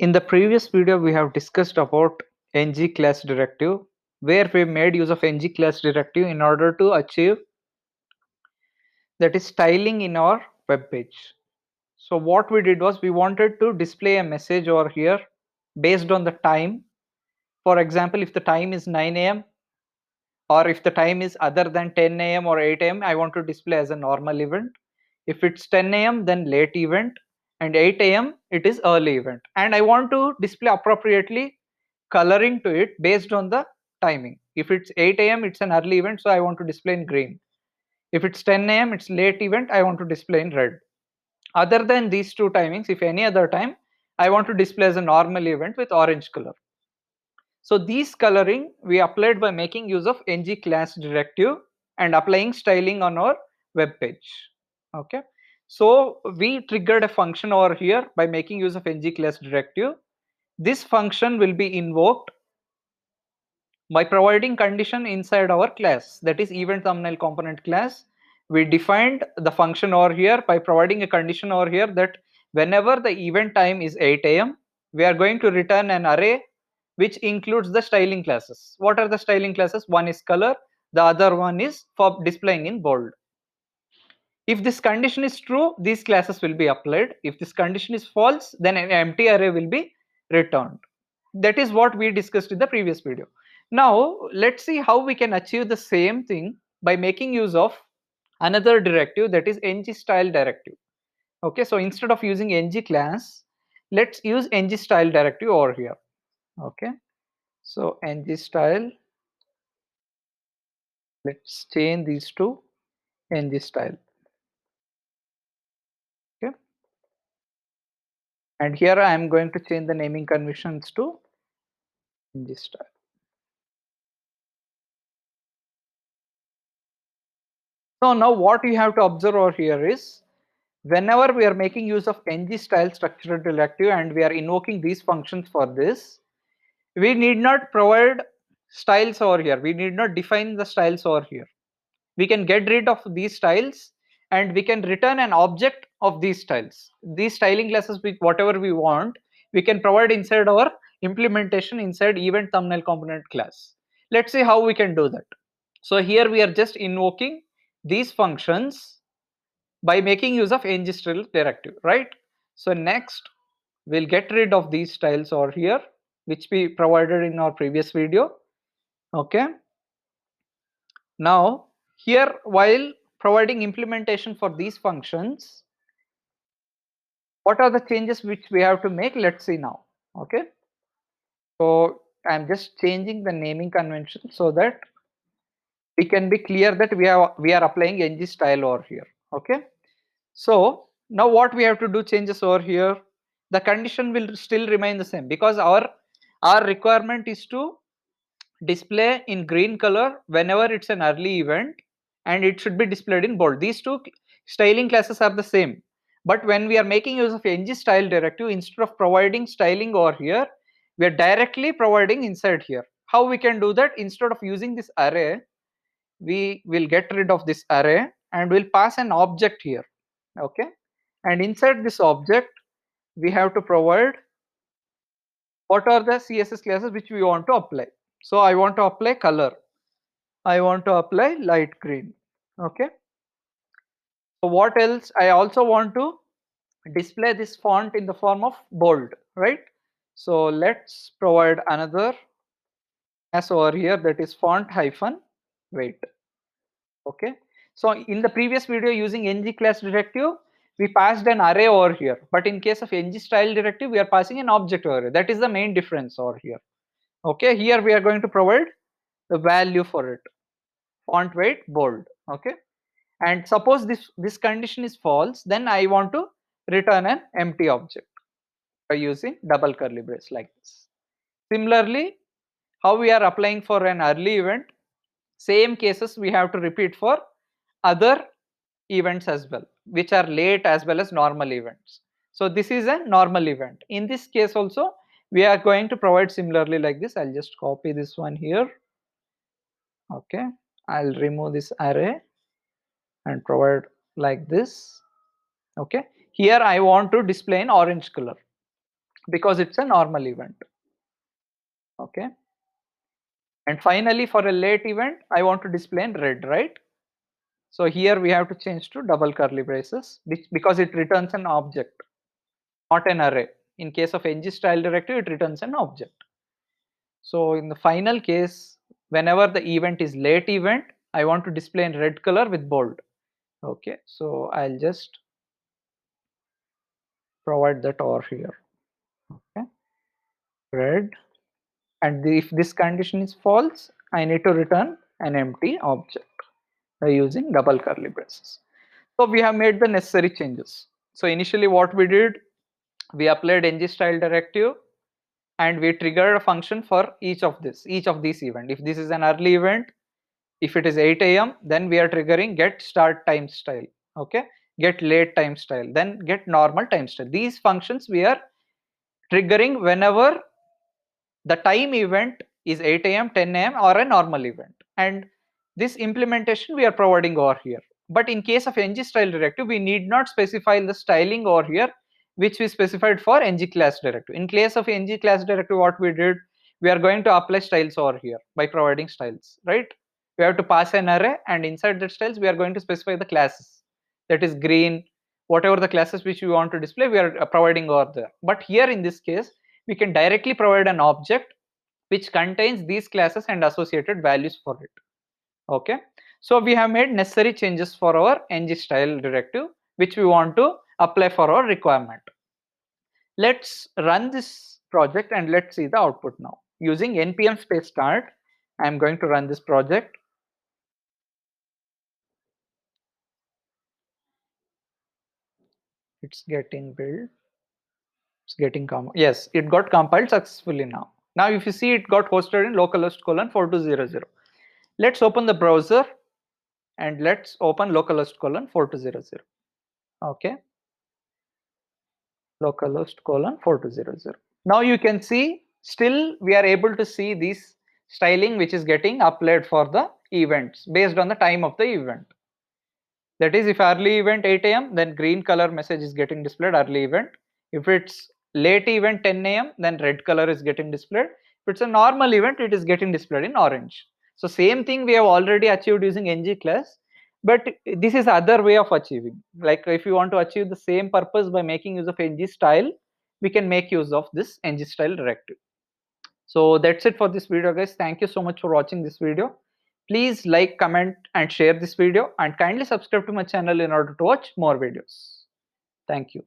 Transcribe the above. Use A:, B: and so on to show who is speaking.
A: In the previous video, we have discussed about ng class directive, where we made use of ng class directive in order to achieve that is styling in our web page. So what we did was we wanted to display a message over here based on the time. For example, if the time is 9 a.m. or if the time is other than 10 a.m. or 8 a.m., I want to display as a normal event. If it's 10 a.m., then late event, and 8 a.m. it is early event. And I want to display appropriately coloring to it based on the timing. If it's 8 a.m., it's an early event, so I want to display in green. If it's 10 a.m., it's late event, I want to display in red. Other than these two timings, if any other time, I want to display as a normal event with orange color. So these coloring we applied by making use of ng class directive and applying styling on our web page. Okay. So we triggered a function over here by making use of ng class directive. This function will be invoked by providing condition inside our class, that is event thumbnail component class. We defined the function over here by providing a condition over here that whenever the event time is 8 a.m., we are going to return an array which includes the styling classes. What are the styling classes? One is color, the other one is for displaying in bold. If this condition is true, these classes will be applied. If this condition is false, then an empty array will be returned. That is what we discussed in the previous video. Now let's see how we can achieve the same thing by making use of another directive, that is ngStyle directive. Okay, so instead of using ng class, let's use ngStyle directive over here. Okay, so ngStyle, let's change these to ngStyle. Okay, and here I am going to change the naming conventions to ngStyle. So now what you have to observe over here is, whenever we are making use of ngStyle structured directive and we are invoking these functions for this, we need not provide styles over here. We need not define the styles over here. We can get rid of these styles and we can return an object of these styles. These styling classes with whatever we want, we can provide inside our implementation inside event thumbnail component class. Let's see how we can do that. So here we are just invoking these functions by making use of ngStyle directive, right? So next we'll get rid of these styles over here which we provided in our previous video. Okay, now here while providing implementation for these functions, what are the changes which we have to make? Let's see now. Okay, so I'm just changing the naming convention so that we can be clear that we are applying ngStyle over here. Okay, so now what we have to do changes over here. The condition will still remain the same because our requirement is to display in green color whenever it's an early event, and it should be displayed in bold. These two styling classes are the same, but when we are making use of ngStyle directive, instead of providing styling over here, we are directly providing inside here. How we can do that? Instead of using this array, we will get rid of this array and we'll pass an object here. Okay, and inside this object we have to provide what are the css classes which we want to apply. So I want to apply color, I want to apply light green. Okay, so what else? I also want to display this font in the form of bold, right? So let's provide another as over here, that is font hyphen weight. Okay, so in the previous video using ng class directive, we passed an array over here, but in case of ngStyle directive we are passing an object over here. That is the main difference over here. Okay, here we are going to provide the value for it, font weight bold. Okay, and suppose this condition is false, then I want to return an empty object by using double curly brace like this. Similarly, how we are applying for an early event, same cases we have to repeat for other events as well, which are late as well as normal events. So this is a normal event. In this case also we are going to provide similarly like this. I'll just copy this one here. Okay, I'll remove this array and provide like this. Okay, here I want to display in orange color. because it's a normal event. Okay. And finally, for a late event, I want to display in red, right? So here we have to change to double curly braces because it returns an object, not an array. In case of ngStyle directive, it returns an object. So in the final case, whenever the event is late event, I want to display in red color with bold. Okay, so I'll just provide that over here. Okay, red, and if this condition is false, I need to return an empty object by using double curly braces. So we have made the necessary changes. So initially what we did, we applied ngStyle directive and we triggered a function for each of these event. If this is an early event, if it is 8 a.m., then we are triggering get start time style. Okay, get late time style, then get normal time style. These functions we are triggering whenever the time event is 8 a.m., 10 a.m. or a normal event, and this implementation we are providing over here. But in case of ngStyle directive, we need not specify the styling over here, which we specified for ngClass directive. In case of ngClass directive, what we did, we are going to apply styles over here by providing styles, right? We have to pass an array, and inside that styles we are going to specify the classes, that is green, whatever the classes which we want to display, we are providing over there. But here in this case, we can directly provide an object which contains these classes and associated values for it. Okay, so we have made necessary changes for our ngStyle directive which we want to apply for our requirement. Let's run this project and let's see the output now. Using npm space start, I am going to run this project. It's getting built. It's getting yes, it got compiled successfully now. Now if you see, it got hosted in localhost colon 4200. Let's open the browser and let's open localhost colon 4200. Okay, localhost colon 4200. Now you can see still we are able to see this styling which is getting applied for the events based on the time of the event. That is, if early event 8 a.m., then green color message is getting displayed early event. If it's late event 10 a.m., then red color is getting displayed. If it's a normal event, it is getting displayed in orange. So same thing we have already achieved using ngClass, but this is other way of achieving. Like if you want to achieve the same purpose by making use of ngStyle, we can make use of this ngStyle directive. So that's it for this video, guys. Thank you so much for watching this video. Please like, comment and share this video, and kindly subscribe to my channel in order to watch more videos. Thank you.